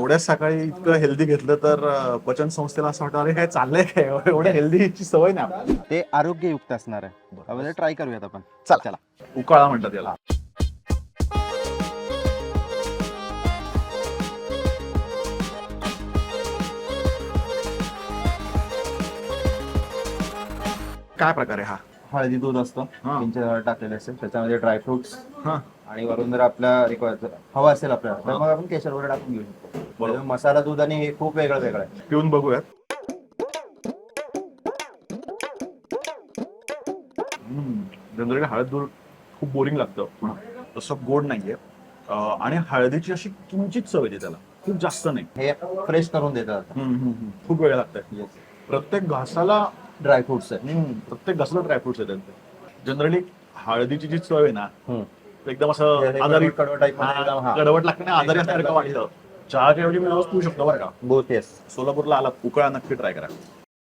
एवढ्याच सकाळी इतकं हेल्दी घेतलं तर पचन संस्थेला असं वाटतं अरे काय चाललंय काय एवढ्या हेल्दीची सवय नाही आपल्याला. ते आरोग्ययुक्त असणार आहे. त्यामध्ये ट्राय करूयात आपण. चला उकाळा म्हणतात याला. काय प्रकार आहे हा? हळदी दूध असतं, हा. किंचित टाकलेले असेल, त्याच्यामध्ये ड्रायफ्रुट्स हा आणि वरून जर आपल्या हवा असेल आपल्याला तर मग आपण केशर वगैरे टाकून घेऊ शकतो. बरोबर. म्हणजे मसाला दूध आणि हे खूप वेगळं वेगळं आहे. पिऊन बघूयात. जनरली हळद दूध खूप बोरिंग लागतं, तसं गोड नाहीये. आणि हळदीची अशी किंचित चव येते त्याला, खूप जास्त नाही. हे फ्रेश करून देतात. खूप वेळ लागतंय. प्रत्येक घासाला ड्रायफ्रुट्स आहे. प्रत्येक घासाला ड्रायफ्रुट्स येतात. जनरली हळदीची जी चव आहे ना, हम्म. एकदम असं आजारी कडवट type मध्ये एकदम, हा. कडवट लागतं ना, आजारी असल्यासारखं वाटतं. चहाच्या ऐवजी मी रोज पिऊ शकतो बरं का. Both yes. सोलापूरला आलात उकळा नक्की ट्राय करा.